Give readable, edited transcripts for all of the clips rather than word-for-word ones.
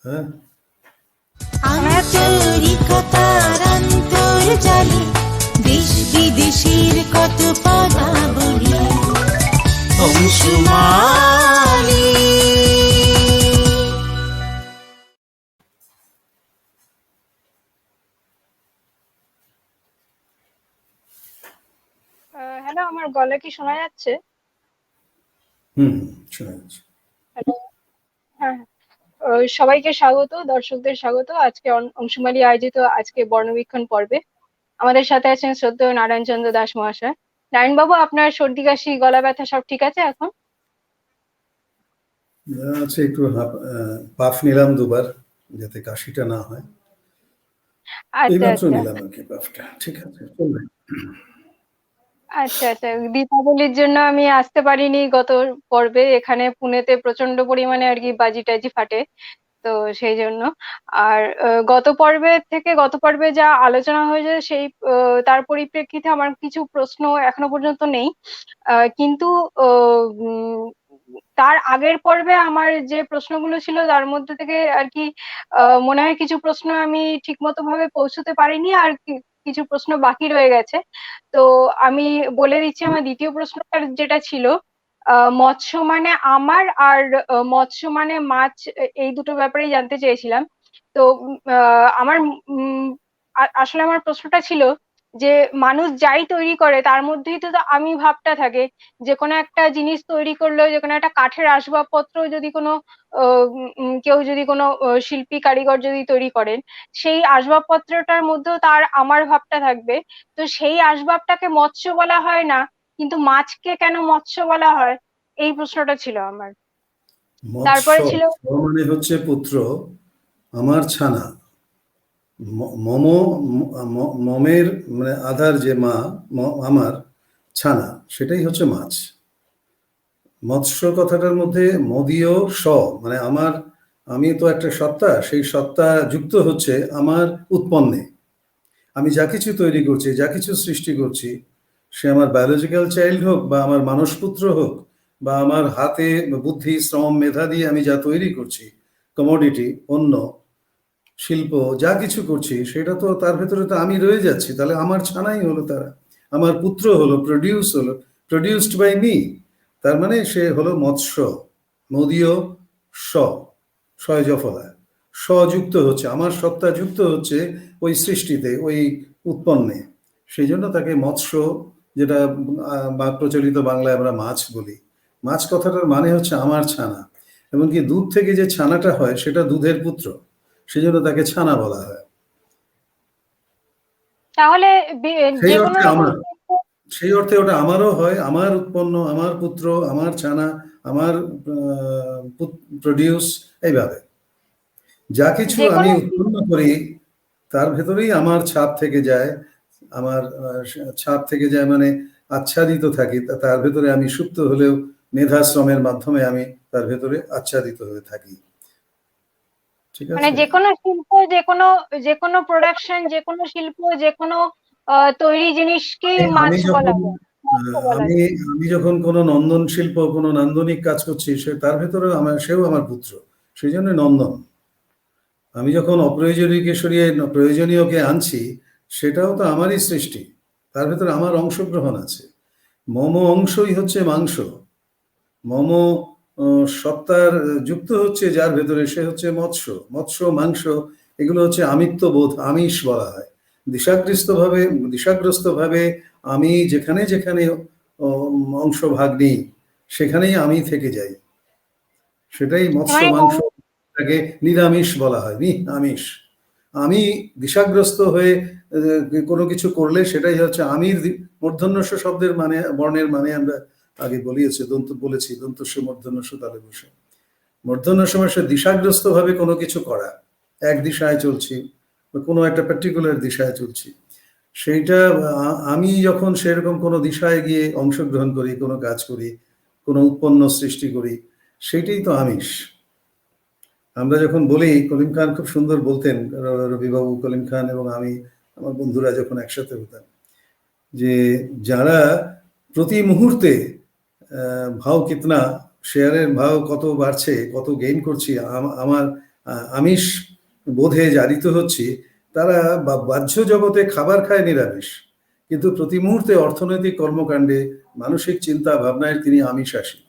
হ্যাঁ, আন্তরিকতার অন্তর্জালে দেশ বিদেশের কত পদাবলী অংশুমালি। হ্যালো, আমার গলা কি শোনা যাচ্ছে? হুম, শোনা যাচ্ছে। হ্যালো। হ্যাঁ, সবাইকে স্বাগত, দর্শকদের স্বাগত আজকে অংশুমালী আয়োজিত আজকে বর্ণবীক্ষণ পর্বে। আমাদের সাথে আছেন শ্রদ্ধেয় নারায়ণ চন্দ্র দাস মহাশয়। নারায়ণ বাবু, আপনার সর্দি কাশি গলা ব্যথা সব ঠিক আছে এখন? আছে, একটু পাফ নিলাম দুবার যাতে কাশিটা না হয়। আচ্ছা এইমাত্র আচ্ছা নিলাম আর কি পাফটা, ঠিক আছে, চলবে। আচ্ছা আচ্ছা। দীপাবলির জন্য আমি আসতে পারিনি গত পর্বে। এখানে পুনেতে প্রচন্ড পরিমাণে আর কি বাজি টাজি ফাটে, তো সেই জন্য। আর গত পর্বে যা আলোচনা হয়েছে সেই তার পরিপ্রেক্ষিতে আমার কিছু প্রশ্ন এখনো পর্যন্ত নেই। কিন্তু তার আগের পর্বে আমার যে প্রশ্নগুলো ছিল তার মধ্যে থেকে আর কি মনে হয় কিছু প্রশ্ন আমি ঠিকমতো ভাবে পৌঁছতে পারিনি, আর কিছু প্রশ্ন বাকি রয়ে গেছে। তো আমি বলে দিচ্ছি, আমার দ্বিতীয় প্রশ্নটা যেটা ছিল, মৎস্য মানে আমার আর মৎস্য মানে মাছ, এই দুটো ব্যাপারেই জানতে চেয়েছিলাম। তো আমার আসলে আমার প্রশ্নটা ছিল যে মানুষ যাই তৈরি করে তার মধ্যেই তো তো আমি ভাবটা থাকে। যে কোনো একটা জিনিস তৈরি করলেও, যে কোনো একটা কাঠের আসবাবপত্র যদি কোনো কেউ যদি কোনো শিল্পী কারিগর যদি তৈরি করেন, সেই আসবাবপত্রটার মধ্যেও তার আমার ভাবটা থাকবে। তো সেই আসবাবটাকে মৎস্য বলা হয় না, কিন্তু মাছকে কেন মৎস্য বলা হয়? এই প্রশ্নটা ছিল আমার। মৎস্য, তারপরে ছিল মানে হচ্ছে পুত্র, আমার ছানা, মম, মমের মানে আধার যে মা, আমার ছানা, সেটাই হচ্ছে মাছ। মৎস্য কথাটার মধ্যে মদীয় স, মানে আমার, আমি তো একটা সত্তা, সেই সত্তা যুক্ত হচ্ছে আমার উৎপন্নে। আমি যা কিছু তৈরি করছি, যা কিছু সৃষ্টি করছি, সে আমার বায়োলজিক্যাল চাইল্ড হোক বা আমার মানসপুত্র হোক বা আমার হাতে বুদ্ধি শ্রম মেধা দিয়ে আমি যা তৈরি করছি, কমোডিটি, পণ্য, শিল্প, যা কিছু করছি, সেটা তো তার ভেতরে তো আমি রয়ে যাচ্ছি। তাহলে আমার ছানাই হলো তারা, আমার পুত্র হলো, প্রডিউসড বাই মি। তার মানে সে হলো মৎস্য, নদীয় স, সয় জফলা, যুক্ত হচ্ছে, আমার সত্তা যুক্ত হচ্ছে ওই সৃষ্টিতে, ওই উৎপন্নে। সেই জন্য তাকে মৎস্য, যেটা বা প্রচলিত বাংলায় আমরা মাছ বলি। মাছ কথাটার মানে হচ্ছে আমার ছানা। এমনকি দুধ থেকে যে ছানাটা হয় সেটা দুধের পুত্র, সেই জন্য তাকে ছানা বলা হয়। তাহলে সেই যে কোনো অর্থে রকম আমার, সেই অর্থে ওটা আমারও হয়, আমার উৎপন্ন, আমার পুত্র, আমার ছানা, আমার প্রডিউস, এইভাবে যা কিছু যে আমি কোনো উৎপন্ন করি তার ভেতরেই আমার ছাপ থেকে যায়। আমার ছাপ থেকে যায় মানে আচ্ছাদিত থাকি, তার ভেতরে আমি সুপ্ত হলেও মেধাশ্রমের মাধ্যমে আমি তার ভেতরে আচ্ছাদিত হয়ে থাকি। ঠিক মানে আছে। যে কোনো শিল্প, যে কোনো প্রোডাকশন, যে কোনো শিল্প, যে কোনো তৈরি জিনিসকেই আমি আমি মাছ বলা যখন যায়, মৎস্য বলা আমি যায়। আমি যখন কোনো নন্দন শিল্প, কোনো নান্দনিক কাজ করছি, সে তার ভেতরে আমার, সেও আমার পুত্র, সেই জন্য নন্দন। আমি যখন অপ্রয়োজনীয়কে সরিয়ে প্রয়োজনীয়কে আনছি, সেটাও তো আমারই সৃষ্টি, তার ভেতরে আমার অংশগ্রহণ আছে। মম অংশই হচ্ছে মাংস, মম সত্তার যুক্ত হচ্ছে যার ভেতরে, সে হচ্ছে মৎস্য। মৎস্য, মাংস, এগুলো হচ্ছে আমিত্ব বোধ, আমিষ বলা হয়। দিশাগ্রস্তভাবে আমি যেখানে যেখানে অংশ ভাগ নিই, সেখানেই আমি থেকে যাই। সেটাই মৎস্য, মানে মাংস, তাকে নিরামিষ বলা হয়, আমিষ। আমি দিশাগ্রস্ত হয়ে কোনো কিছু করলে সেটাই হচ্ছে আমির। মূর্ধন্যস্য শব্দের মানে, বর্ণের মানে আমরা আগে বলেছি দন্তস্য মূর্ধন্যস্য তালে বসে। মূর্ধন্যস্য মানে সে দিশাগ্রস্ত ভাবে কোনো কিছু করা, এক দিশায় চলছি বা কোনো একটা পার্টিকুলার দিশায় চলছি। সেইটা আমি যখন সেরকম কোনো দিশায় গিয়ে অংশগ্রহণ করি, কোনো কাজ করি, কোনো উৎপন্ন সৃষ্টি করি, সেইটাই তো আমিষ। আমরা যখন বলি, কলিম খান খুব সুন্দর বলতেন, রবিবাবু, কলিম খান এবং আমি, আমার বন্ধুরা যখন একসাথে হতাম, যে যারা প্রতি মুহূর্তে ভাও কিতনা, শেয়ারের ভাও কত বাড়ছে, কত গেইন করছি, আমার আমিষ বোধে জারিত হচ্ছি, তারা বাহ্য জগতে খাবার খায় নিরামিষ, কিন্তু প্রতি মুহূর্তে অর্থনৈতিক কর্মকাণ্ডে, মানসিক চিন্তা ভাবনায় তিনি আমিষাশী।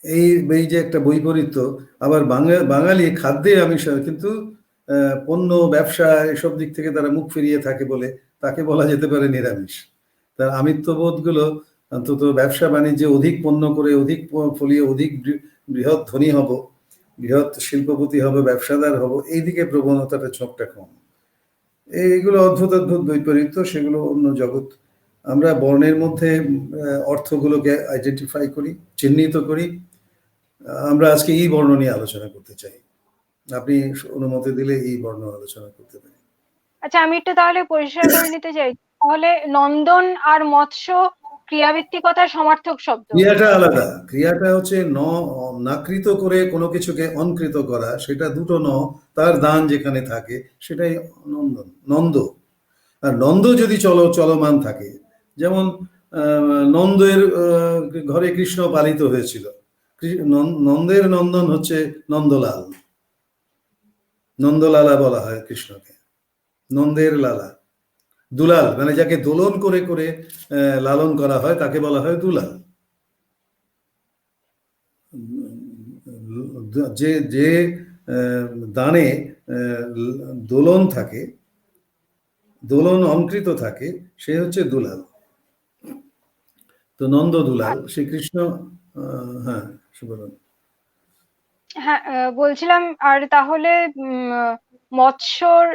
এই এই যে একটা বৈপরীত্য। আবার বাঙালি খাদ্যে আমিষ, কিন্তু পণ্য ব্যবসা এসব দিক থেকে তারা মুখ ফিরিয়ে থাকে বলে তাকে বলা যেতে পারে নিরামিষ। তার আমিত্ববোধগুলো অন্তত ব্যবসা বাণিজ্যে অধিক পণ্য করে, অধিক ফলিয়ে, অধিক বৃহৎ ধনী হব, বৃহৎ শিল্পপতি হব, ব্যবসাদার হব, এইদিকে প্রবণতাটা ঝোঁকটা কম। এইগুলো অদ্ভুত অদ্ভুত বৈপরীত্য, সেগুলো অন্য জগৎ। আমরা বর্ণের মধ্যে অর্থগুলোকে আইডেন্টিফাই করি, চিহ্নিত করি। আমরা আজকে এই বর্ণ নিয়ে আলোচনা করতে চাই। আপনি অনুমতি দিলে এই বর্ণ আলোচনা করতে পারি। আচ্ছা, আমি একটু তাহলে পরিষ্কার করে নিতে চাই, তাহলে নন্দন আর মৎস্য ক্রিয়াভিত্তিকতার সমার্থক শব্দ। ক্রিয়াটা আলাদা। ক্রিয়াটা হচ্ছে নাকৃত করে কোনো কিছুকে অনকৃত করা, সেটা দুটো তার দান যেখানে থাকে সেটাই নন্দন, নন্দ। আর নন্দ যদি চলমান থাকে, যেমন নন্দের ঘরে কৃষ্ণ পালিত হয়েছিল, নন্দের নন্দন হচ্ছে নন্দলাল, নন্দলালা বলা হয় কৃষ্ণকে, নন্দের লালা। দুলাল মানে যাকে দোলন করে করে লালন করা হয় তাকে বলা হয় দুলাল। যে যে দানে দোলন থাকে, দোলন অঙ্কৃত থাকে, সে হচ্ছে দুলাল। তো নন্দ দুলাল শ্রীকৃষ্ণ। হ্যাঁ, সুবরণ। হ্যাঁ, বলছিলাম, আর তাহলে মৎস্যর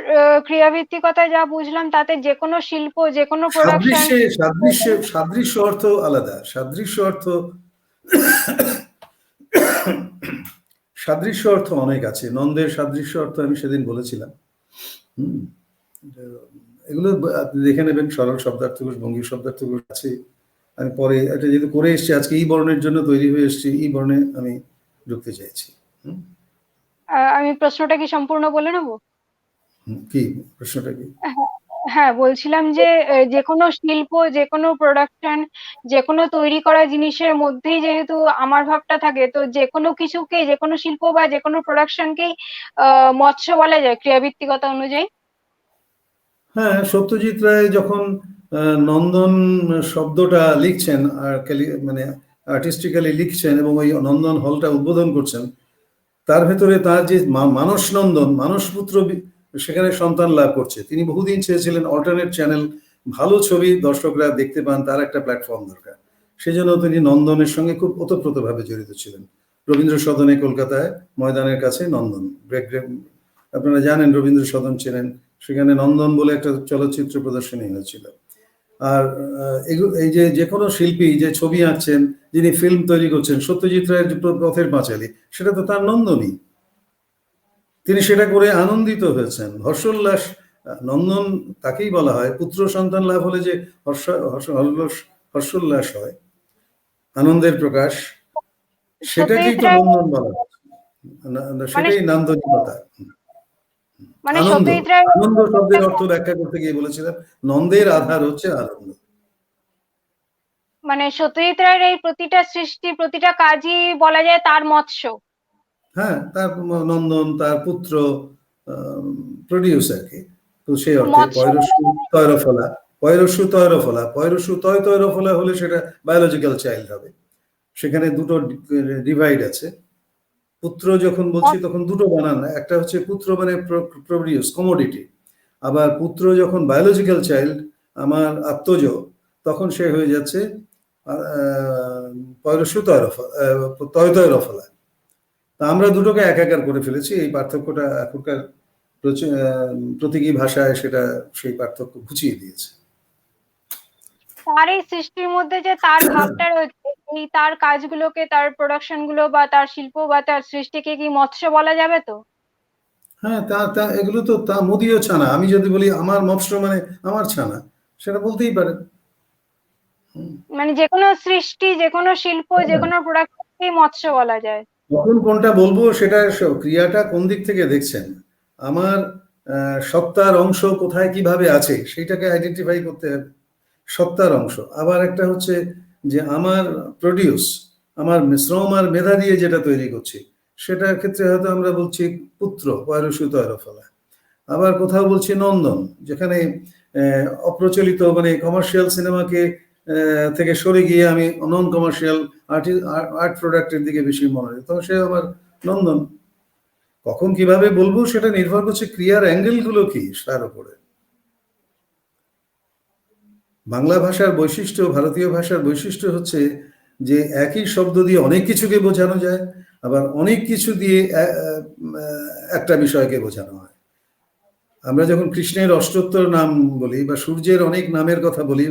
ক্রিয়াভিত্তিকতা যা বুঝলাম, তাতে যে কোনো শিল্প, যে কোনো প্রোডাকশন। সাদৃশ্য অর্থ আলাদা। সাদৃশ্য অর্থ অনেক আছে। নন্দের সাদৃশ্য অর্থ আমি সেদিন বলেছিলাম। এগুলো আপনি দেখে নেবেন, সরল শব্দার্থকোষ, ভঙ্গি শব্দার্থকোষ আছে। আমি পরে এটা যেহেতু করে এসছি, আজকে এই বর্ণের জন্য তৈরি হয়ে এসছি, এই বর্ণে আমি ঢুকতে চাইছি। আমি প্রশ্নটা কি সম্পূর্ণ বলে নেব? কি প্রশ্নটা কি? হ্যাঁ, বলছিলাম যে যে কোনো শিল্প, যে কোনো প্রোডাকশন, যে কোনো তৈরি করা জিনিসের মধ্যেই যেহেতু আমার ভাবটা থাকে, তো যে কোনো কিছুকে, যে কোনো শিল্প বা যে কোনো প্রোডাকশনকেই মৎস্য বলা যায় ক্রিয়াভিত্তিকতা অনুযায়ী। হ্যাঁ, সত্যজিৎ রায় যখন নন্দন শব্দটা লিখছেন আর মানে আর্টিস্টিক্যালি লিখছেন এবং ওই নন্দন হলটা উদ্বোধন করছেন, তার ভেতরে তার যে মানস নন্দন, মানসপুত্র সেখানে সন্তান লাভ করছে। তিনি বহুদিন চেয়েছিলেন অল্টারনেট চ্যানেল, ভালো ছবি দর্শকরা দেখতে পান, তার একটা প্ল্যাটফর্ম দরকার। সেজন্য তিনি নন্দনের সঙ্গে খুব ওতপ্রোতভাবে জড়িত ছিলেন। রবীন্দ্র সদনে কলকাতায় ময়দানের কাছে নন্দন, আপনারা জানেন রবীন্দ্র সদন ছিলেন, সেখানে নন্দন বলে একটা চলচ্চিত্র প্রদর্শনী হয়েছিল। আর এই যে কোনো শিল্পী যে ছবি আঁকছেন, যিনি ফিল্ম তৈরি করছেন, সত্যজিৎ রায়ের পথের পাঁচালী, সেটা তো তার নন্দনই। তিনি সেটা করে আনন্দিত হয়েছেন, হর্ষোল্লাস। নন্দন তাকেই বলা হয়, পুত্র সন্তান লাভ হলে যে হর্ষোল্লাস হয়, আনন্দের প্রকাশ, সেটাকেই তো নন্দন বলা হয়। সেটাই নান্দনিকতা। মানে আনন্দ। সত্যজিৎ রায়, আনন্দ শব্দের অর্থ ব্যাখ্যা করতে গিয়ে বলেছিলাম, নন্দের আধার হচ্ছে আনন্দ। মানে সত্যজিৎ রায়ের এই প্রতিটা সৃষ্টি, প্রতিটা কাজই বলা যায় তার মৎস্য। হ্যাঁ, তার নন্দন তার পুত্র প্রডিউসারকে। তো সেই অর্থে মৎস্য পয়রস্যু তৈরফলা, পয়রস্যু তৈরফলা, পয়রস্যু তৈরফলা হলে সেটা বায়োলজিক্যাল চাইল্ড হবে। সেখানে দুটো ডিভাইড আছে। পুত্র যখন বলছি তখন দুটো বানান, একটা হচ্ছে পুত্র মানে প্রডিউস, কমোডিটি। আবার পুত্র যখন বায়োলজিক্যাল চাইল্ড, আমার আত্মজ, তখন সে হয়ে যাচ্ছে পয়রস্যু তৈরফলা। তা আমরা দুটোকে একাকার করে ফেলেছি। এই পার্থক্যটা এখনকার প্রতীকী ভাষায় সেটা সেই পার্থক্য ঘুচিয়ে দিয়েছে। তার এই সৃষ্টির মধ্যে যে তার ভাবটা রয়েছে, এই তার কাজগুলোকে, তার প্রোডাকশন গুলো বা তার শিল্প বা তার সৃষ্টিকে কি মৎস্য বলা যাবে তো? হ্যাঁ, তা এগুলো তো তা মুদিও ছানা। আমি যদি বলি আমার মৎস্য মানে আমার ছানা, সেটা বলতেই পারেন। মানে যে কোনো সৃষ্টি, যে কোনো শিল্প, যে কোনো প্রোডাকশনকেই মৎস্য বলা যায়। কখন কোনটা বলবো সেটা ক্রিয়াটা কোন দিক থেকে দেখছেন, আমার সত্তার অংশ কোথায় কিভাবে আছে সেইটাকে আইডেন্টিফাই করতে হবে, সত্তার অংশ। আবার একটা হচ্ছে যে আমার প্রডিউস, আমার শ্রম আর মেধা দিয়ে যেটা তৈরি করছি, সেটার ক্ষেত্রে হয়তো আমরা বলছি পুত্র, পয়রসু তৈরফলা। আবার কোথাও বলছি নন্দন, যেখানে অপ্রচলিত মানে কমার্শিয়াল সিনেমাকে থেকে সরে গিয়ে আমি নন কমার্শিয়াল আর্ট প্রোডাক্টের দিকে বেশি মনোযোগ, তখন সে আমার নন্দন। কখন কিভাবে বলবো সেটা নির্ভর করছে ক্রিয়ার অ্যাঙ্গেল গুলো কি তার উপরে। বাংলা ভাষার বৈশিষ্ট্য, ভারতীয় ভাষার বৈশিষ্ট্য হচ্ছে যে একই শব্দ দিয়ে অনেক কিছুকে বোঝানো যায়, আবার অনেক কিছু দিয়ে একটা বিষয়কে বোঝানো হয়। আমরা যখন কৃষ্ণের অষ্টোত্তর নাম বলি বা সূর্যের অনেক নামের কথা বলি,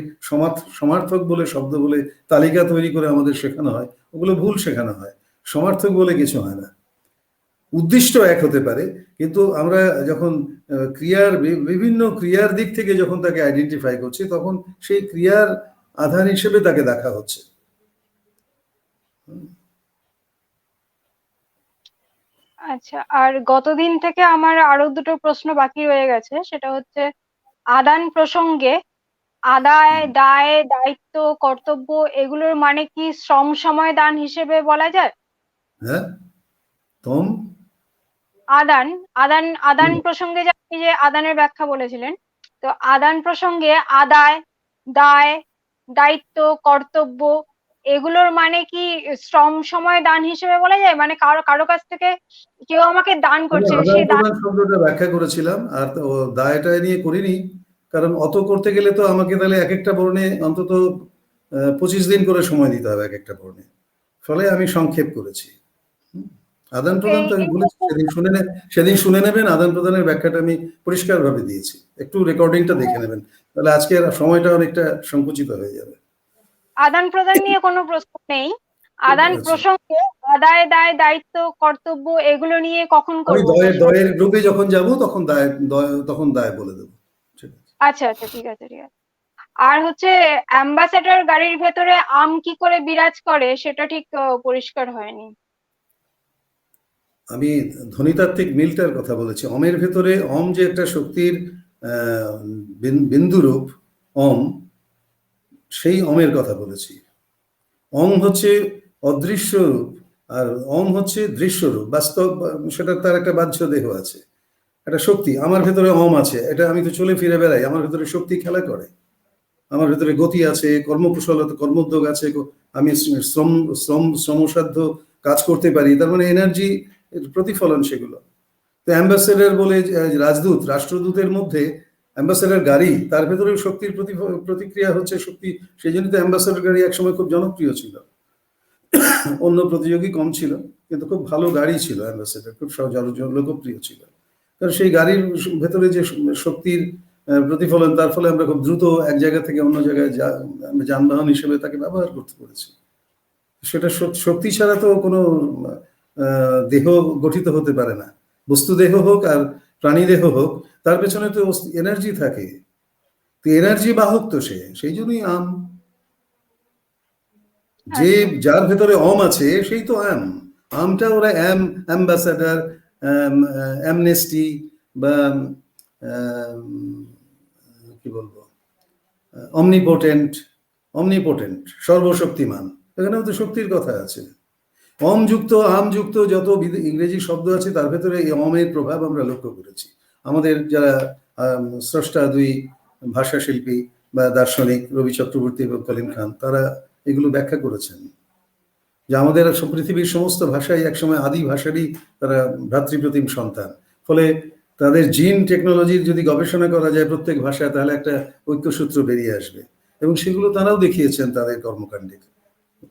সমার্থক বলে শব্দ বলে তালিকা তৈরি করে আমাদের শেখানো হয়, ওগুলো ভুল শেখানো হয়। সমার্থক বলে কিছু হয় না। উদ্দিষ্ট এক হতে পারে, কিন্তু আমরা যখন ক্রিয়ার বিভিন্ন ক্রিয়ার দিক থেকে যখন তাকে আইডেন্টিফাই করছি, তখন সেই ক্রিয়ার আধার হিসেবে তাকে দেখা হচ্ছে। আচ্ছা, আর গতদিন থেকে আমার আরো দুটো প্রশ্ন বাকি রয়ে গেছে, সেটা হচ্ছে আদান প্রসঙ্গে আদায়, দায়, দায়িত্ব, কর্তব্য এগুলোর মানে কি শ্রম সময় দান হিসেবে বলা যায়? হ্যাঁ, তম আদান আদান আদান প্রসঙ্গে যে আপনি যে আদানের ব্যাখ্যা বলেছিলেন, তো আদান প্রসঙ্গে আদায়, দায়, দায়িত্ব, কর্তব্য এগুলোর মানে কি শ্রম সময় দান হিসেবে বলা যায়? মানে কারো কারো কাছ থেকে কেউ আমাকে দান আমি করছে, আদান সে দান। প্রদান শব্দটা ব্যাখ্যা করেছিলাম, আর তো দায়টা নিয়ে করিনি, কারণ অত করতে গেলে তো আমাকে তাহলে এক একটা বর্ণে অন্তত 25 দিন করে সময় দিতে হবে এক একটা বর্ণে, ফলে আমি সংক্ষেপ করেছি। আদান প্রদান এই তো আমি এই বলেছি, সেদিন শুনে নেবেন, আদান প্রদানের ব্যাখ্যাটা আমি পরিষ্কারভাবে দিয়েছি, একটু রেকর্ডিংটা দেখে নেবেন, তাহলে আজকের সময়টা অনেকটা সংকুচিত হয়ে যাবে। আদান প্রদান নিয়ে কোনো প্রশ্ন নেই। আদান আচ্ছা, প্রসঙ্গে আদায়, দায়, দায়িত্ব, কর্তব্য এগুলো নিয়ে কখন আমি করবো দয়ের প্রশ্ন? দয়ের গ্রুপে যখন যাব তখন তখন দায় বলে দেবো। ঠিক আছে। আচ্ছা আচ্ছা, ঠিক আছে ঠিক আছে। আর হচ্ছে অ্যাম্বাসেডর গাড়ির ভেতরে আম কি করে বিরাজ করে সেটা ঠিক পরিষ্কার হয়নি। আমি ধ্বনিতাত্ত্বিক মিলটার কথা বলেছি। অমের ভেতরে অম যে একটা শক্তির আহ, বিন্দুরূপ অম, সেই অমের কথা বলেছি। অং হচ্ছে অদৃশ্য রূপ, আর অম হচ্ছে দৃশ্য রূপ, বাস্তব। সেটা তার একটা বাহ্য দেহ আছে, একটা শক্তি। আমার ভেতরে অম আছে, এটা আমি তো চলে ফিরে বেড়াই, আমার ভেতরে শক্তি খেলা করে। আমার ভেতরে গতি আছে, কর্মকুশলতা, কর্মোদ্যোগ আছে, আমি শ্রমসাধ্য কাজ করতে পারি, তার মানে এনার্জি প্রতিফলন সেগুলো। তো অ্যাম্বাসেডর বলে রাজদূত, রাষ্ট্রদূতের মধ্যে অ্যাম্বাসেডর গাড়ি, তার ভেতরে শক্তির প্রতিক্রিয়া হচ্ছে শক্তি। সেই জন্য তো অ্যাম্বাসেডর গাড়ি একসময় খুব জনপ্রিয় ছিল, অন্য প্রতিযোগী কম ছিল, কিন্তু খুব ভালো গাড়ি ছিল অ্যাম্বাসেডর, খুব লোকপ্রিয় ছিল। কারণ সেই গাড়ির ভেতরে যে শক্তির প্রতিফলন, তার ফলে আমরা খুব দ্রুত এক জায়গা থেকে অন্য জায়গায় যানবাহন হিসেবে তাকে ব্যবহার করতে পেরেছি। সেটা শক্তি ছাড়া তো কোনো দেহ গঠিত হতে পারে না। বস্তু দেহ হোক আর প্রাণী দেহ হোক, তার পেছনে তো এনার্জি থাকে, তো এনার্জি বাহক তো সে, সেই জন্যই আম। যে আচ্ছা যার ভেতরে অম আছে সেই তো আমটা ওরা অ্যাম্বাসাডার, অ্যামনেস্টি বা কি বলবো, অমনিপোটেন্ট, সর্বশক্তিমান, এখানেও তো শক্তির কথা আছে। অমযুক্ত আমযুক্ত যত ইংরেজি শব্দ আছে তার ভেতরে এই অমের প্রভাব আমরা লক্ষ্য করেছি। আমাদের যারা স্রষ্টা দুই ভাষা শিল্পী বা দার্শনিক রবি চক্রবর্তী এবং কলিম খান, তারা এগুলো ব্যাখ্যা করেছেন যে আমাদের পৃথিবীর সমস্ত ভাষাই একসময় আদি ভাষারই তারা ভ্রাতৃপ্রতিম সন্তান। ফলে তাদের জিন টেকনোলজির যদি গবেষণা করা যায় প্রত্যেক ভাষায়, তাহলে একটা ঐক্যসূত্র বেরিয়ে আসবে, এবং সেগুলো তারাও দেখিয়েছেন তাদের কর্মকাণ্ডে,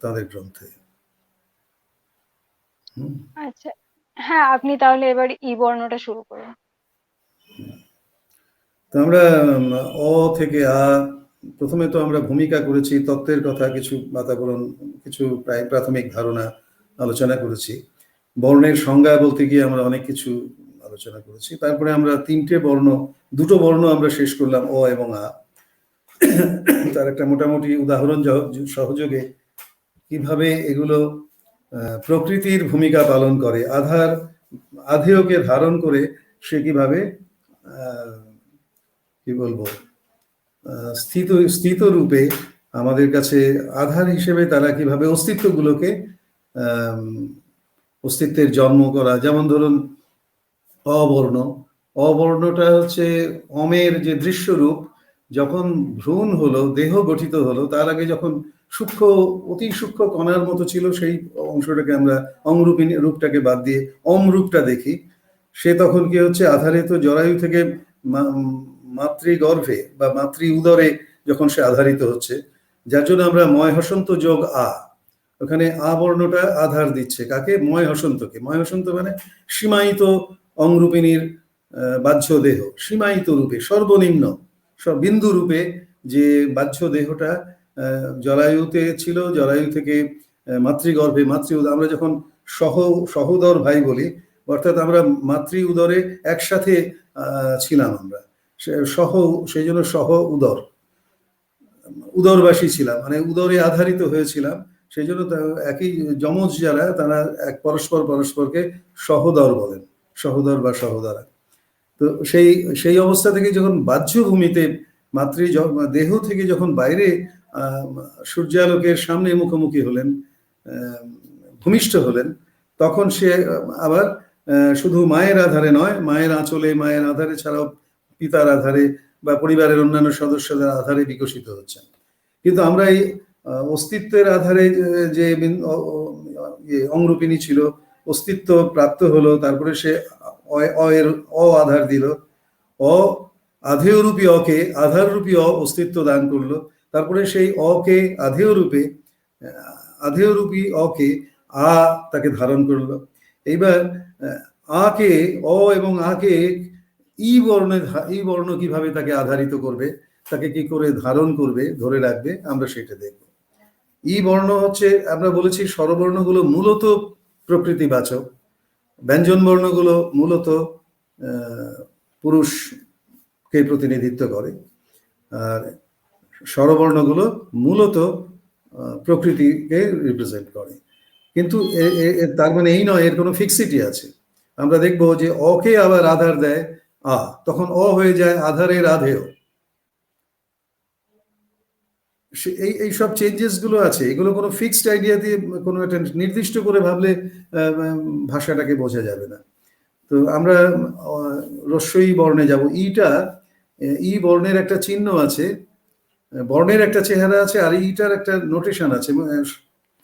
তাদের গ্রন্থে। আচ্ছা, হ্যাঁ আপনি তাহলে এবার ই বর্ণটা শুরু করুন। তো আমরা অ থেকে আ, প্রথমে তো আমরা ভূমিকা করেছি, তত্ত্বের কথা, কিছু বাতাবরণ, কিছু প্রায় প্রাথমিক ধারণা আলোচনা করেছি। বর্ণের সংজ্ঞা বলতে গিয়ে আমরা অনেক কিছু আলোচনা করেছি। তারপরে আমরা দুটো বর্ণ আমরা শেষ করলাম, অ এবং আ। তার একটা মোটামুটি উদাহরণ সহযোগে কিভাবে এগুলো প্রকৃতির ভূমিকা পালন করে, আধেয়কে ধারণ করে সে কিভাবে কি বলবো, স্থিত রূপে আমাদের কাছে আধার হিসেবে তারা কিভাবে অস্তিত্বগুলোকে অস্তিত্বের জন্ম করা। যেমন ধরুন অবর্ণ, অবর্ণটা হচ্ছে অমের যে দৃশ্যরূপ, যখন ভ্রূণ হলো, দেহ গঠিত হলো, তার আগে যখন সূক্ষ্ম, অতি সূক্ষ্ম কণার মতো ছিল, সেই অংশটাকে আমরা অংরূপী রূপটাকে বাদ দিয়ে অম রূপটা দেখি। সে তখন কি হচ্ছে, আধারে তো জরায়ু থেকে মাতৃগর্ভে বা মাতৃ উদরে যখন সে আধারিত হচ্ছে, যার জন্য আমরা ময় হসন্ত যোগ আ, ওখানে আ বর্ণটা আধার দিচ্ছে কাকে? ময় হসন্তকে। ময় হসন্ত মানে সীমায়িত অংরূপিণীর বাহ্য দেহ, সীমায়িত রূপে, সর্বনিম্ন বিন্দু রূপে যে বাহ্য দেহটা জরায়ুতে ছিল, জরায়ু থেকে মাতৃগর্ভে, আমরা যখন সহোদর ভাই বলি, অর্থাৎ আমরা মাতৃ উদরে একসাথে ছিলাম আমরা, সেই জন্য উদরবাসী ছিলাম, মানে উদরে আধারিত হয়েছিলাম। সেই জন্য একই যমজ যারা, তারা এক পরস্পরকে সহোদর বলেন, সহোদর বা সহোদরা। তো সেই অবস্থা থেকে যখন বাহ্য ভূমিতে দেহ থেকে যখন বাইরে সূর্যালোকের সামনে মুখোমুখি হলেন, ভূমিষ্ঠ হলেন, তখন সে আবার শুধু মায়ের আধারে নয়, মায়ের আঁচলে, মায়ের আধারে ছাড়াও পিতার আধারে বা পরিবারের অন্যান্য সদস্যদের আধারে বিকশিত হচ্ছেন। কিন্তু আমরা এই অস্তিত্বের আধারে যে অংরূপিণী ছিল, অস্তিত্ব প্রাপ্ত হলো, তারপরে সে আধার দিল, আধেয়রূপী অকে আধাররূপী অস্তিত্ব দান করলো, তারপরে সেই অকে আধেয়রূপী অকে তাকে ধারণ করলো। এইবার আকে, এবং আকে ই বর্ণ কিভাবে তাকে আধারিত করবে, তাকে কি করে ধারণ করবে, ধরে রাখবে, আমরা সেটা দেখব। ই বর্ণ হচ্ছে, আমরা বলেছি স্বরবর্ণগুলো মূলত প্রকৃতিবাচক, ব্যঞ্জন বর্ণগুলো মূলত পুরুষকে প্রতিনিধিত্ব করে, আর স্বরবর্ণগুলো মূলত প্রকৃতিকে রিপ্রেজেন্ট করে। কিন্তু তার মানে এই নয় এর কোনো ফিক্সিটি আছে। আমরা দেখব যে অকে আবার আধার দেয় আ, তখন অ হয়ে যায় আধারের আধেয়। এই সব চেঞ্জেস গুলো আছে, এগুলো কোনো ফিক্সড আইডিয়া দিয়ে কোনো একটা নির্দিষ্ট করে ভাবলে ভাষাটাকে বোঝা যাবে না। তো আমরা রস্যই বর্ণে যাব। ই বর্ণের একটা চিহ্ন আছে, বর্ণের একটা চেহারা আছে, আর ইটার একটা নোটেশন আছে,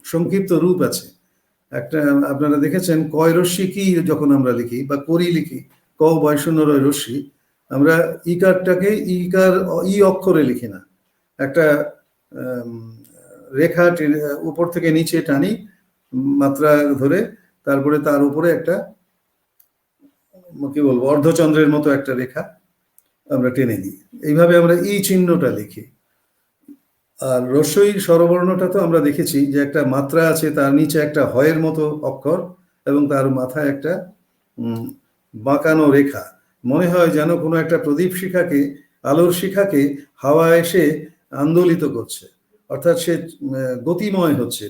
সংক্ষিপ্ত রূপ আছে। একটা আপনারা দেখেছেন কয় রশ্মি কি যখন আমরা লিখি বা করি লিখি, ক বয়শূন্য রয় রশ্মি, আমরা ইকারটাকে ই অক্ষরে লিখি না, একটা রেখা উপর থেকে নিচে টানি মাত্রা ধরে, তারপরে তার উপরে একটা কি বলবো অর্ধচন্দ্রের মতো একটা রেখা আমরা টেনে দিই, এইভাবে আমরা ই চিহ্নটা লিখি। আর রস্যই স্বরবর্ণটা তো আমরা দেখেছি যে একটা মাত্রা আছে, তার নিচে একটা হয়ের মতো অক্ষর, এবং তার মাথায় একটা বাঁকানো রেখা, মনে হয় যেন কোনো একটা প্রদীপ শিখাকে, আলোর শিখাকে হাওয়া এসে আন্দোলিত করছে, অর্থাৎ সে গতিময় হচ্ছে,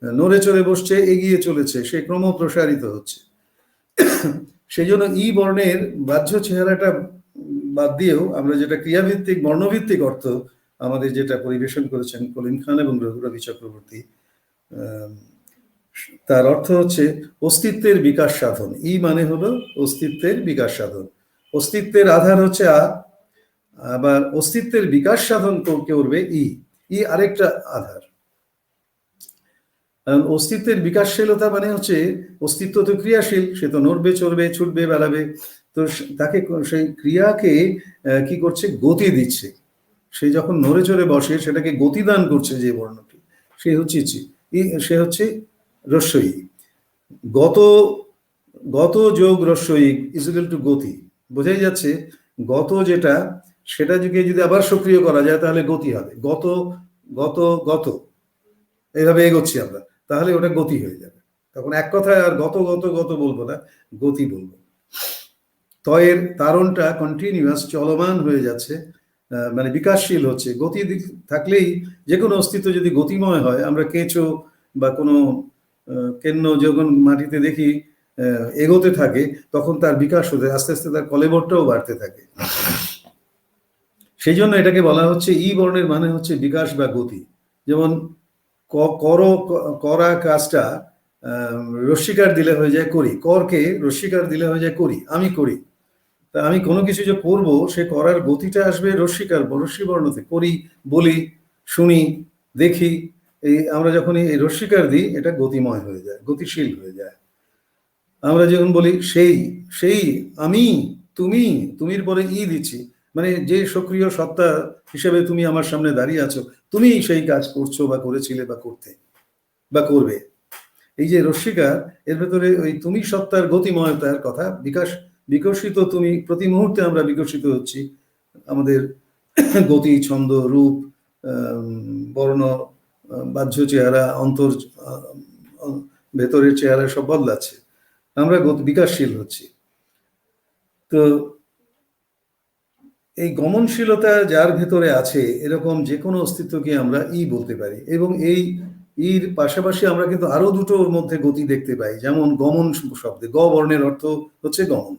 নড়ে চড়ে বসছে, এগিয়ে চলেছে, সে ক্রম প্রসারিত হচ্ছে। সেই জন্য ই বর্ণের বাহ্য চেহারাটা বাদ দিয়েও আমরা যেটা ক্রিয়াভিত্তিক বর্ণভিত্তিক অর্থ আমাদের যেটা পরিবেশন করেছেন কলিম খান এবং রবি চক্রবর্তী, তার অর্থ হচ্ছে অস্তিত্বের বিকাশ সাধন। ই মানে হলো অস্তিত্বের বিকাশ সাধন, অস্তিত্বের আধার হচ্ছে আবার অস্তিত্বের বিকাশ সাধন করবে ই আরেকটা আধার। অস্তিত্বের বিকাশশীলতা মানে হচ্ছে অস্তিত্ব তো ক্রিয়াশীল, সে তো নড়বে, চড়বে, ছুটবে, বেড়াবে, তো তাকে সেই ক্রিয়াকে কি করছে, গতি দিচ্ছে। সে যখন নড়ে চড়ে বসে, সেটাকে গতিদান করছে যে বর্ণটি, সে হচ্ছে রস্যই। গত যোগ রস্যই ইজ ইকুয়াল টু গতি, বোঝাই যাচ্ছে গত যেটা, সেটা যদি আবার সক্রিয় করা যায় তাহলে গতি হবে। গত এইভাবে এগোচ্ছি আমরা, তাহলে ওটা গতি হয়ে যাবে। তখন এক কথায় আর গত বলবো না, গতি বলবো। তয়ের তারণটা কন্টিনিউয়াস, চলমান হয়ে যাচ্ছে, মানে বিকাশশীল হচ্ছে। গতি থাকলেই যে কোনো অস্তিত্ব যদি গতিময় হয়, আমরা কেঁচো বা কোনো কেন্ন যখন মাটিতে দেখি এগোতে থাকে, তখন তার বিকাশ হতে আস্তে আস্তে তার কলেবরটাও বাড়তে থাকে। সেই জন্য এটাকে বলা হচ্ছে ই বর্ণের মানে হচ্ছে বিকাশ বা গতি। যেমন করা কাজটা রস্বীকার দিলে হয়ে যায় করি, করকে রস্বীকার দিলে হয়ে যায় করি, আমি করি। তা আমি কোনো কিছু যে করব, সে করার গতিটা আসবে রস্বীকার রস্বী বর্ণতে, করি, বলি, শুনি, দেখি। এই আমরা যখন এই রস্বীকার দিই, এটা গতিময় হয়ে যায়, গতিশীল হয়ে যায়। আমরা যখন বলি সেই, সেই, আমি, তুমি, তুমির পরে ই দিচ্ছি, মানে যে সক্রিয় সত্তা হিসেবে তুমি আমার সামনে দাঁড়িয়ে আছো, তুমি সেই কাজ করছো বা করেছিলে বা করতে বা করবে। এই যে রস্বীকার, এর ভেতরে ওই তুমি সত্তার গতিময়তার কথা, বিকশিত তুমি, প্রতি মুহূর্তে আমরা বিকশিত হচ্ছি। আমাদের গতি, ছন্দ, রূপ, বর্ণ, বাহ্য চেহারা, অন্তর, ভেতরের চেহারা সব বদলাচ্ছে, আমরা বিকাশশীল হচ্ছি। তো এই গমনশীলতা যার ভেতরে আছে, এরকম যে কোনো অস্তিত্বকে আমরা ই বলতে পারি। এবং এই ইর পাশাপাশি আমরা কিন্তু আরো দুটোর মধ্যে গতি দেখতে পাই। যেমন গমন শব্দে গ বর্ণের অর্থ হচ্ছে গমন,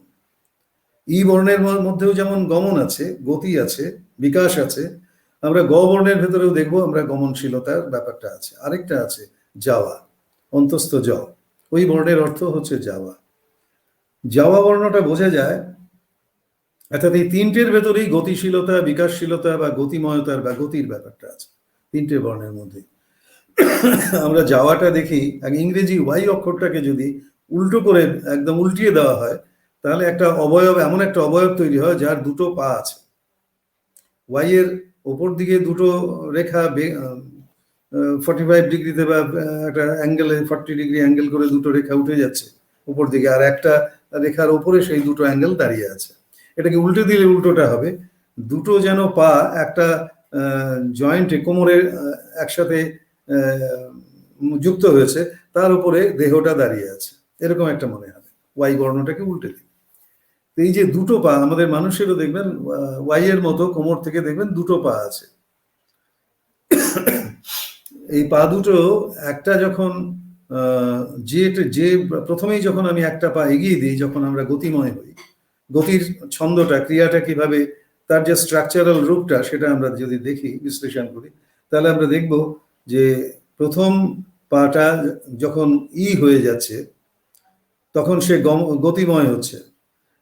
ই বর্ণের মধ্যেও যেমন গমন আছে, গতি আছে, বিকাশ আছে, আমরা গ বর্ণের ভেতরেও দেখবো আমরা গমনশীলতার ব্যাপারটা আছে। আরেকটা আছে যাওয়া, অন্তস্থ জ, ওই বর্ণের অর্থ হচ্ছে যাওয়া। যাওয়া বর্ণটা বোঝা যায়, অর্থাৎ এই তিনটের ভেতরেই গতিশীলতা, বিকাশশীলতা বা গতিময়তার বা গতির ব্যাপারটা আছে, তিনটে বর্ণের মধ্যে। আমরা যাওয়াটা দেখি, ইংরেজি ওয়াই অক্ষরটাকে যদি উল্টো করে একদম উল্টিয়ে দেওয়া হয়, তাহলে একটা অবয়ব, এমন একটা অবয়ব তৈরি হয় যার দুটো পা আছে। ওয়াই এর ওপর দিকে দুটো রেখা 45 ডিগ্রিতে বা একটা অ্যাঙ্গেলে 40 ডিগ্রি অ্যাঙ্গেল করে দুটো রেখা উঠে যাচ্ছে উপর দিকে, আর একটা রেখার ওপরে সেই দুটো অ্যাঙ্গেল দাঁড়িয়ে আছে। এটাকে উল্টে দিলে উল্টোটা হবে, দুটো যেন পা একটা জয়েন্টে, কোমরের একসাথে যুক্ত হয়েছে, তার উপরে দেহটা দাঁড়িয়ে আছে, এরকম একটা মনে হবে ওয়াই বর্ণটাকে উল্টে দিই। এই যে দুটো পা, আমাদের মানুষেরও দেখবেন ওয়াই এর মতো কোমর থেকে দেখবেন দুটো পা আছে। এই পা দুটো একটা যখন যে প্রথমেই যখন আমি একটা পা এগিয়ে দিই, যখন আমরা গতিময় হই, গতির ছন্দটা, ক্রিয়াটা কিভাবে, তার যে স্ট্রাকচারাল রূপটা, সেটা আমরা যদি দেখি, বিশ্লেষণ করি, তাহলে আমরা দেখব যে প্রথম পাটা যখন ই হয়ে যাচ্ছে, তখন সে গতিময় হচ্ছে।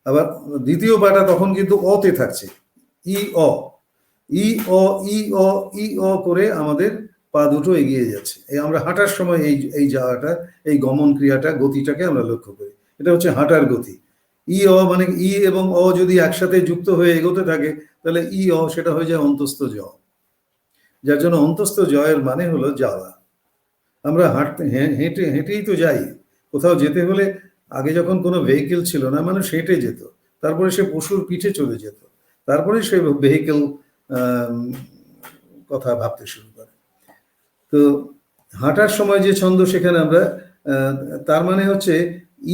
আবার দ্বিতীয় পাটা তখন কিন্তু অতে থাকছে, ই অ, ই অ, ই অ, ই অ করে আমাদের পা দুটো এগিয়ে যাচ্ছে। এই আমরা হাঁটার সময় এই যাওয়াটা, এই গমন ক্রিয়াটা, গতিটাকে আমরা লক্ষ্য করি। এটা হচ্ছে হাঁটার গতি। ই অ মানে ই এবং অ যদি একসাথে যুক্ত হয়ে এগোতে থাকে, তাহলে ই অ সেটা হয়ে যায় অন্তস্থ জ, যার জন্য অন্তস্থ জয়ের মানে হলো যাওয়া। আমরা হেঁটেই তো যাই কোথাও যেতে হলে। আগে যখন কোনো ভেহিকেল ছিল না, মানুষ হেঁটে যেত, তারপরে সে পশুর পিঠে চলে যেত, তারপরে সে ভেহিকেল কথা ভাবতে শুরু করে। তো হাঁটার সময় যে ছন্দ, সেখানে আমরা তার মানে হচ্ছে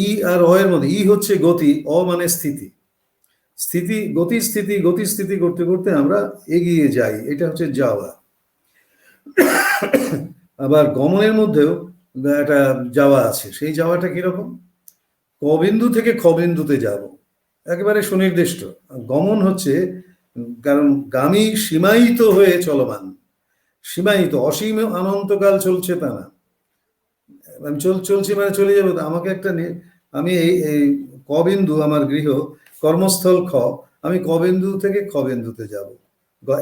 ই আর অ এর মধ্যে, ই হচ্ছে গতি, অ মানে স্থিতি, স্থিতি, গতিস্থিতি করতে করতে আমরা এগিয়ে যাই, এটা হচ্ছে যাওয়া। আবার গমনের মধ্যেও একটা যাওয়া আছে, সেই যাওয়াটা কিরকম, ক বিন্দু থেকে খ বিন্দুতে যাব, একেবারে সুনির্দিষ্ট। গমন হচ্ছে, কারণ গামী সীমায়িত হয়ে চলমান, সীমায়িত, অসীম অনন্তকাল চলছে তা না। আমি চলছি মানে চলে যাবো, আমাকে একটা আমি এই ক বিন্দু আমার গৃহ, কর্মস্থল খ, আমি ক বিন্দু থেকে খ বিন্দুতে যাব,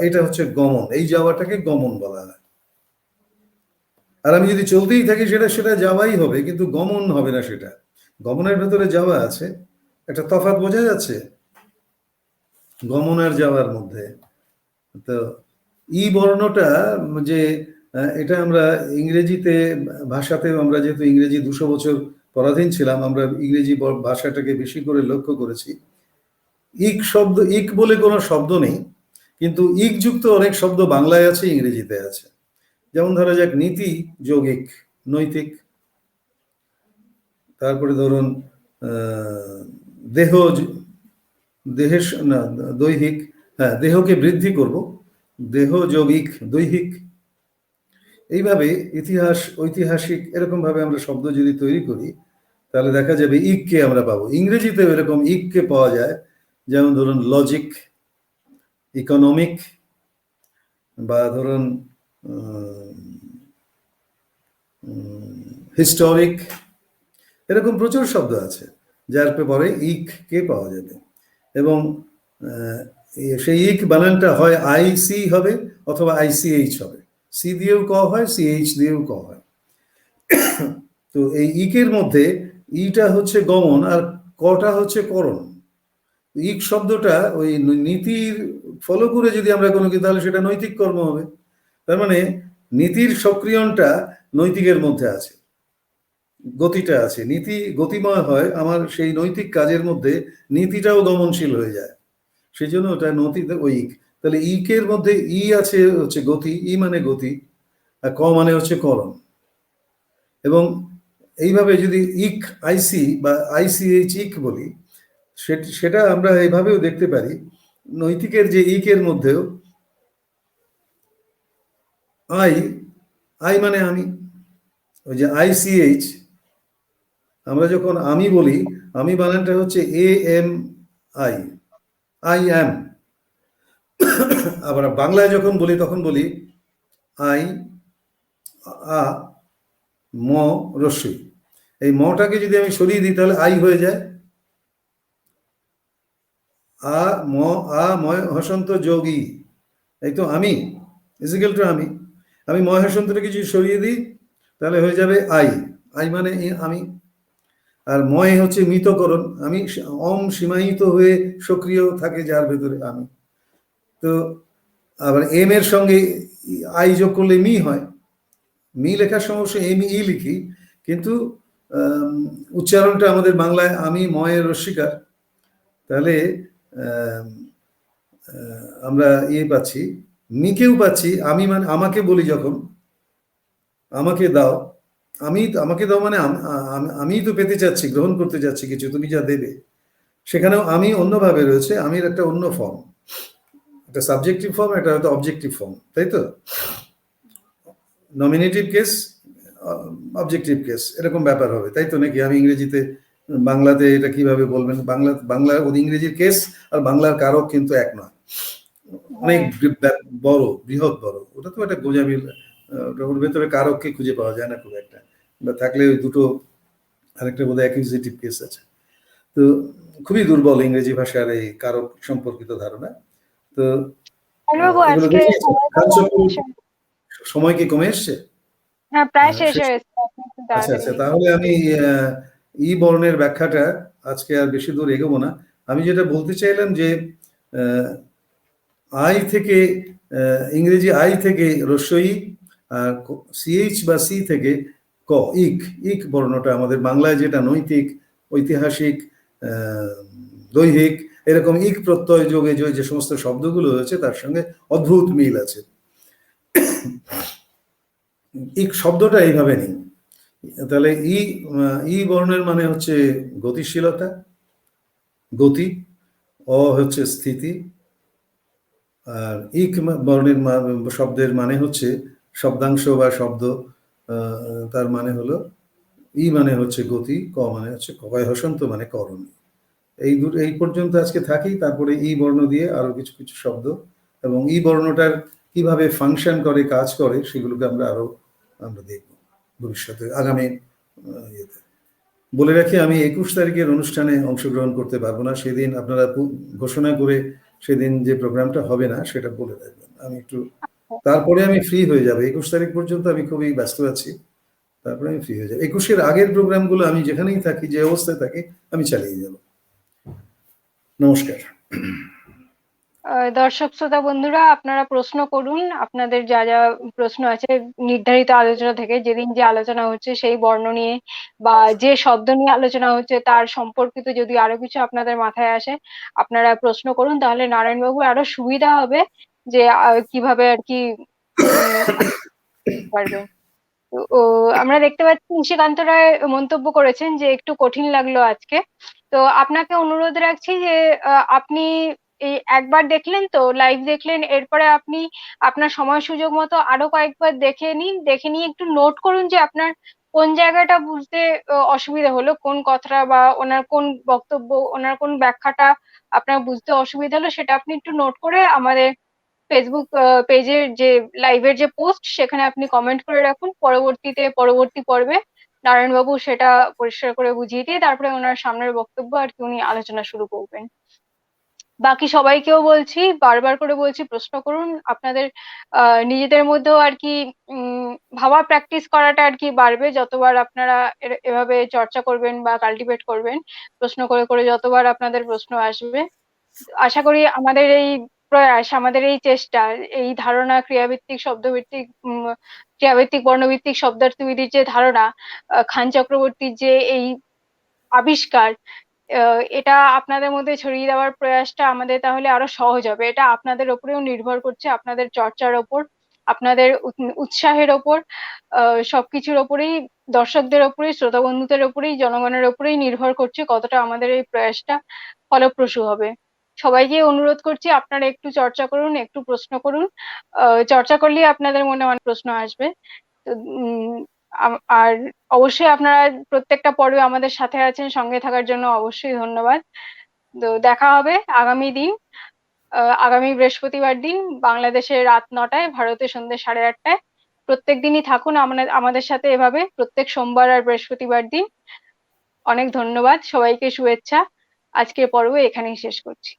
এটা হচ্ছে গমন। এই যাওয়াটাকে গমন বলা হয়। আর আমি যদি চলতেই থাকি, সেটা যাওয়াই হবে, কিন্তু গমন হবে না। সেটা গমনের ভেতরে যাওয়া আছে, একটা তফাৎ বোঝা যাচ্ছে গমন আর যাওয়ার মধ্যে। তো ই বর্ণটা যে, এটা আমরা ইংরেজিতে ভাষাতেও, আমরা যেহেতু ইংরেজি 200 বছর পরাধীন ছিলাম, আমরা ইংরেজি ভাষাটাকে বেশি করে লক্ষ্য করেছি। ইক শব্দ, ইক বলে কোনো শব্দ নেই, কিন্তু ইক যুক্ত অনেক শব্দ বাংলায় আছে, ইংরেজিতে আছে। যেমন ধরা যাক নীতি যৌগিক, নৈতিক। তারপরে ধরুন দেহ, দেহের না, দৈহিক, হ্যাঁ, দেহকে বৃদ্ধি করব, দেহ যৌগিক, দৈহিক। এইভাবে ইতিহাস, ঐতিহাসিক, এরকম ভাবে আমরা শব্দ যদি তৈরি করি, তাহলে দেখা যাবে ইককে আমরা পাবো। ইংরেজিতেও এরকম ইককে পাওয়া যায়, যেমন ধরুন লজিক, ইকোনমিক, বা ধরুন হিস্টোরিক, এরকম প্রচুর শব্দ আছে যার পরে ইক কে পাওয়া যাবে, এবং সেই ইক বানানটা হয় আই সি হবে অথবা আইসিএইচ হবে। সি দিয়েও ক হয়, সিএইচ দিয়েও ক হয়। তো এই ইকের মধ্যে ইটা হচ্ছে গমন আর কটা হচ্ছে করণ। ইক শব্দটা ওই নীতির ফলো করে যদি আমরা কোনো কিছু, তাহলে সেটা নৈতিক কর্ম হবে। তার মানে নীতির সক্রিয়ণটা নৈতিকের মধ্যে আছে, গতিটা আছে। নীতি গতিময় হয় আমার সেই নৈতিক কাজের মধ্যে, নীতিটাও দমনশীল হয়ে যায়, সেই জন্য ওটা নৈতিক ওই ইক। তাহলে ইকের মধ্যে ই আছে হচ্ছে গতি, ই মানে গতি, আর ক মানে হচ্ছে করণ। এবং এইভাবে যদি ইক আইসি বা আইসিএইচ ইক বলি, সেটা আমরা এইভাবেও দেখতে পারি। নৈতিকের যে ইকের মধ্যেও আই, আই মানে আমি, ওই যে আইসিএইচ, আমরা যখন আমি বলি, আমি বানানটা হচ্ছে A M I, I am. আবার বাংলায় যখন বলি তখন বলি আই আ ম রস্যই। এই মটাকে যদি আমি সরিয়ে দিই তাহলে আই হয়ে যায়। আ ম আ ময় হসন্ত যোগী, এই তো আমি ইজিক্যাল টু আমি। আমি ময় হসন্তটাকে যদি সরিয়ে দিই তাহলে হয়ে যাবে আই, আই মানে আমি। আর ময় হচ্ছে মৃতকরণ, আমি অম সীমায়িত হয়ে সক্রিয় থাকে যার ভেতরে আমি। তো আবার এম এর সঙ্গে আই যোগ করলে মি হয়। মি লেখার সমস্যা এম ই লিখি, কিন্তু উচ্চারণটা আমাদের বাংলায় আমি ময়ের রস্বীকার। তাহলে আমরা পাচ্ছি, মিকেও পাচ্ছি। আমি মানে আমাকে বলি যখন, আমাকে দাও, আমাকে দাও মানে আমি তো পেতে চাচ্ছি, গ্রহণ করতে চাচ্ছি কিছু, তুমি যা দেবে। সেখানেও আমি অন্যভাবে রয়েছে, আমির একটা অন্য ফর্ম, একটা সাবজেক্টিভ ফর্ম, একটা হয়তো অবজেক্টিভ ফর্ম, তাই তো? নমিনেটিভ কেস, অবজেক্টিভ কেস, এরকম ব্যাপার হবে, তাই তো নাকি? আমি ইংরেজিতে, বাংলাতে এটা কিভাবে বলবেন? বাংলা ওর ইংরেজির কেস আর বাংলার কারক কিন্তু এক নয়, অনেক বড়, বৃহৎ বড়। ওটা তো একটা গোজামিল, ওর ভেতরে কারককে খুঁজে পাওয়া যায় না খুব একটা, বা থাকলে ওই দুটো, আরেকটা বোধহয় অ্যাকিউজিটিভ কেস আছে। তো খুবই দুর্বল ইংরেজি ভাষার এই কারক সম্পর্কিত ধারণা। তো এগুলো দেখে সময় কি কমে এসছে? হ্যাঁ, প্রায় শেষ হয়ে এসছে। আচ্ছা আচ্ছা, তাহলে আমি ই বর্ণের ব্যাখ্যাটা আজকে আর বেশি দূর এগোবো না। আমি যেটা বলতে চাইলাম যে আই থেকে, ইংরেজি আই থেকে রস্বই, আর সিএইচ বা সি থেকে ক, ইক, ইক বর্ণটা আমাদের বাংলায় যেটা নৈতিক, ঐতিহাসিক, দৈহিক, এরকম ইক প্রত্যয় যোগে যে সমস্ত শব্দগুলো হয়েছে তার সঙ্গে অদ্ভুত মিল আছে। ইক শব্দটা এইভাবে নেই। তাহলে ই বর্ণের মানে হচ্ছে গতিশীলতা, গতি, অ হচ্ছে স্থিতি, আর ইক বর্ণের শব্দের মানে হচ্ছে শব্দাংশ বা শব্দ, তার মানে হলো ই মানে হচ্ছে গতি, ক মানে হচ্ছে কয় হসন্ত মানে করণ। এই পর্যন্ত আজকে থাকি, তারপরে ই বর্ণ দিয়ে আরো কিছু কিছু শব্দ এবং ই বর্ণটার কিভাবে ফাংশন করে, কাজ করে, সেগুলোকে আমরা দেখব ভবিষ্যতে, আগামী ইয়েতে। বলে রাখি, আমি 21 তারিখের অনুষ্ঠানে অংশগ্রহণ করতে পারবো না। সেদিন আপনারা ঘোষণা করে সেদিন যে প্রোগ্রামটা হবে না সেটা বলে রাখবেন। আমি একটু, তারপরে আমি ফ্রি হয়ে যাবো। 21 তারিখ পর্যন্ত আমি খুবই ব্যস্ত আছি, তারপরে আমি ফ্রি হয়ে যাবো। 21-এর আগের প্রোগ্রামগুলো আমি যেখানেই থাকি, যে অবস্থায় থাকি, আমি চালিয়ে যাব। নমস্কার। দর্শক শ্রোতা বন্ধুরা, আপনারা প্রশ্ন করুন, আপনাদের যা যা প্রশ্ন আছে নির্ধারিত আলোচনা থেকে, যেদিন যে আলোচনা হচ্ছে সেই বর্ণ নিয়ে বা যে শব্দ নিয়ে আলোচনা হচ্ছে তার সম্পর্কিত যদি আরো কিছু আপনাদের মাথায় আসে, আপনারা প্রশ্ন করুন, তাহলে নারায়ণবাবু আরো সুবিধা হবে যে কিভাবে আর কি পারবেন। ও, আমরা দেখতে পাচ্ছি নিশিকান্ত রায় মন্তব্য করেছেন যে একটু কঠিন লাগলো আজকে। তো আপনাকে অনুরোধ রাখছি যে আপনি এই একবার দেখলেন তো, লাইভ দেখলেন, এরপরে আপনি আপনার সময় সুযোগ মতো আরো কয়েকবার দেখে নিন, দেখে নিয়ে একটু নোট করুন যে আপনার কোন জায়গাটা বুঝতে অসুবিধা হলো, কোন কথাটা বা ওনার কোন বক্তব্য, ওনার কোন ব্যাখ্যাটা আপনার বুঝতে অসুবিধা হলো, সেটা আপনি একটু নোট করে আমাদের ফেসবুক পেজের যে লাইভের যে পোস্ট, সেখানে আপনি কমেন্ট করে রাখুন। পরবর্তী পর্বে নারায়ণবাবু সেটা পরিষ্কার করে বুঝিয়ে দিয়ে তারপরে ওনার সামনের বক্তব্য আর কি উনি আলোচনা শুরু করবেন। বাকি সবাইকেও বলছি, বারবার করে বলছি, প্রশ্ন করুন। আপনাদের নিজেদের মধ্যেও আর কি ভাবা প্র্যাকটিস করাটা আর কি বাড়বে যতবার আপনারা এভাবে চর্চা করবেন বা কাল্টিভেট করবেন, প্রশ্ন করে করে যতবার আপনাদের প্রশ্ন আসবে। আশা করি আমাদের এই প্রয়াস, আমাদের এই চেষ্টা, এই ধারণা ক্রিয়াভিত্তিক শব্দভিত্তিক ক্রিয়াভিত্তিক বর্ণভিত্তিক শব্দার্থবিধির যে ধারণা, খান চক্রবর্তীর যে এই আবিষ্কার, এটা আপনাদের মধ্যে ছড়িয়ে দেওয়ার প্রয়াসটা আমাদের তাহলে আরো সহজ হবে। এটা আপনাদের ওপরেও নির্ভর করছে, আপনাদের চর্চার ওপর, আপনাদের উৎসাহের ওপর, সবকিছুর ওপরেই, দর্শকদের ওপরেই, শ্রোতা বন্ধুদের ওপরেই, জনগণের ওপরেই নির্ভর করছে কতটা আমাদের এই প্রয়াসটা ফলপ্রসূ হবে। সবাইকে অনুরোধ করছি আপনারা একটু চর্চা করুন, একটু প্রশ্ন করুন। চর্চা করলেই আপনাদের মনে অনেক প্রশ্ন আসবে। তো আর অবশ্যই আপনারা প্রত্যেকটা পর্বে আমাদের সাথে আছেন, সঙ্গে থাকার জন্য অবশ্যই ধন্যবাদ। তো দেখা হবে আগামী দিন, আগামী বৃহস্পতিবার দিন, বাংলাদেশে রাত 9টায়, ভারতে সন্ধ্যে 8:30টায়। প্রত্যেক দিনই থাকুন আমাদের সাথে এভাবে, প্রত্যেক সোমবার আর বৃহস্পতিবার দিন। অনেক ধন্যবাদ, সবাইকে শুভেচ্ছা। আজকের পর্ব এখানেই শেষ করছি।